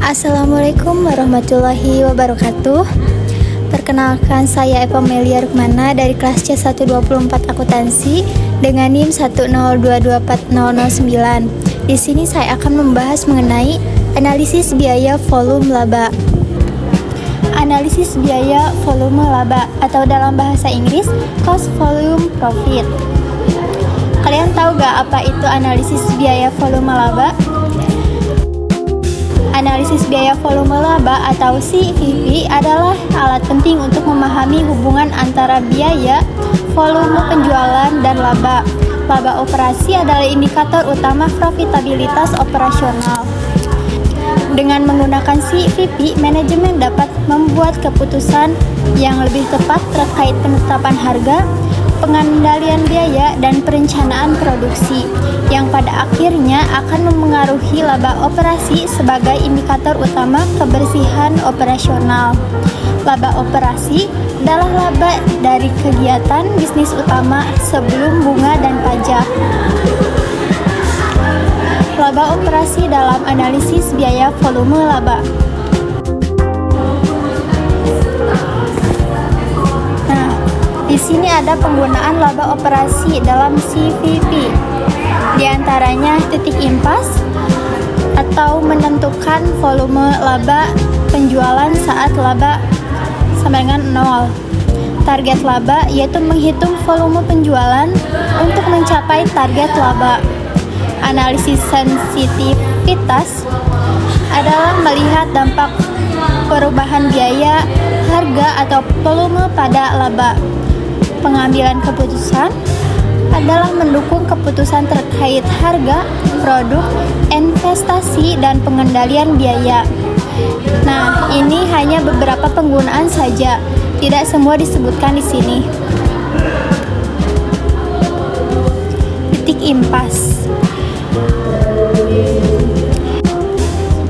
Assalamualaikum warahmatullahi wabarakatuh. Perkenalkan, saya Eva Melia Rukmana dari kelas C124 Akuntansi dengan NIM 102240009. Di sini saya akan membahas mengenai analisis biaya volume laba. Analisis biaya volume laba atau dalam bahasa Inggris cost volume profit. Kalian tahu gak apa itu analisis biaya volume laba? Analisis biaya volume laba atau CVP adalah alat penting untuk memahami hubungan antara biaya, volume penjualan, dan laba. Laba operasi adalah indikator utama profitabilitas operasional. Dengan menggunakan CVP, manajemen dapat membuat keputusan yang lebih tepat terkait penetapan harga, pengendalian biaya, dan perencanaan produksi, yang pada akhirnya akan memengaruhi laba operasi sebagai indikator utama kebersihan operasional. Laba operasi adalah laba dari kegiatan bisnis utama sebelum bunga dan pajak. Laba operasi dalam analisis biaya volume laba. Di sini ada penggunaan laba operasi dalam CVP. Di antaranya titik impas atau menentukan volume laba penjualan saat laba sama dengan 0. Target laba yaitu menghitung volume penjualan untuk mencapai target laba. Analisis sensitivitas adalah melihat dampak perubahan biaya, harga, atau volume pada laba. Pengambilan keputusan adalah mendukung keputusan terkait harga, produk, investasi, dan pengendalian biaya. Nah, ini hanya beberapa penggunaan saja, tidak semua disebutkan di sini. Titik impas.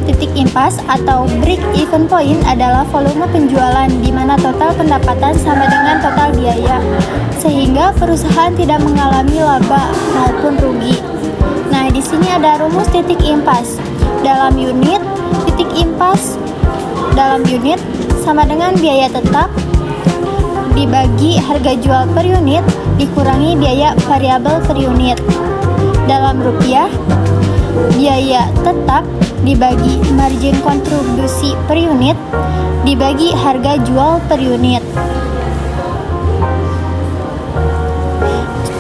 Titik impas atau break even point adalah volume penjualan di mana total pendapatan sama dengan total biaya, sehingga perusahaan tidak mengalami laba maupun rugi. Nah, di sini ada rumus titik impas. Dalam unit, titik impas dalam unit sama dengan biaya tetap dibagi harga jual per unit dikurangi biaya variabel per unit. Dalam rupiah, biaya tetap dibagi margin kontribusi per unit dibagi harga jual per unit.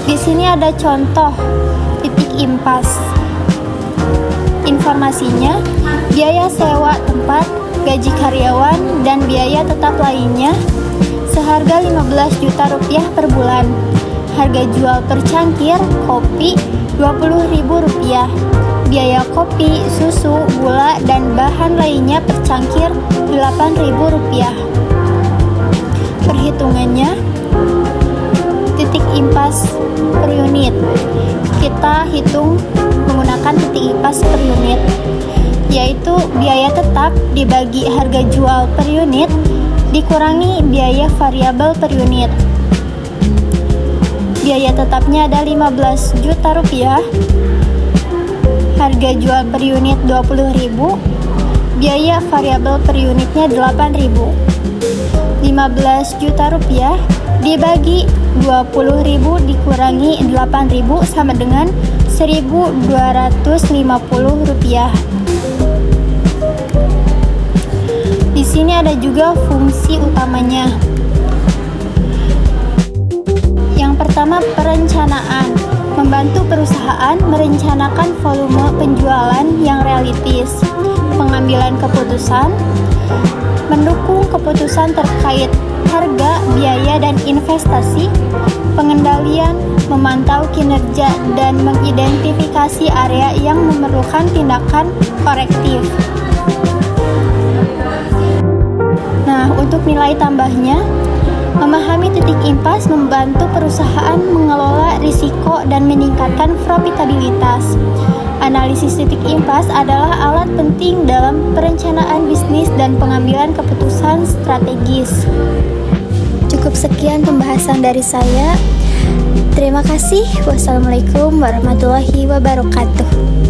Di sini ada contoh titik impas. Informasinya, biaya sewa tempat, gaji karyawan, dan biaya tetap lainnya seharga 15 juta rupiah per bulan. Harga jual per cangkir kopi Rp20.000. Biaya kopi, susu, gula, dan bahan lainnya per cangkir Rp8.000. Perhitungannya, titik impas per unit. Kita hitung menggunakan titik impas per unit, yaitu biaya tetap dibagi harga jual per unit dikurangi biaya variabel per unit. Biaya tetapnya ada 15 juta rupiah, harga jual per unit 20.000, biaya variabel per unitnya 8.000. 15 juta rupiah dibagi 20.000 dikurangi 8.000 sama dengan 1.250 rupiah. Di sini ada juga fungsi utamanya. Yang pertama, perencanaan. Membantu perusahaan merencanakan volume penjualan yang realistis. Pengambilan keputusan, mendukung keputusan terkait harga, biaya, dan investasi. Pengendalian, memantau kinerja dan mengidentifikasi area yang memerlukan tindakan korektif. Nah, untuk nilai tambahnya, memahami titik impas membantu perusahaan mengelola risiko dan meningkatkan profitabilitas. Analisis titik impas adalah alat penting dalam perencanaan bisnis dan pengambilan keputusan strategis. Cukup sekian pembahasan dari saya. Terima kasih. Wassalamualaikum warahmatullahi wabarakatuh.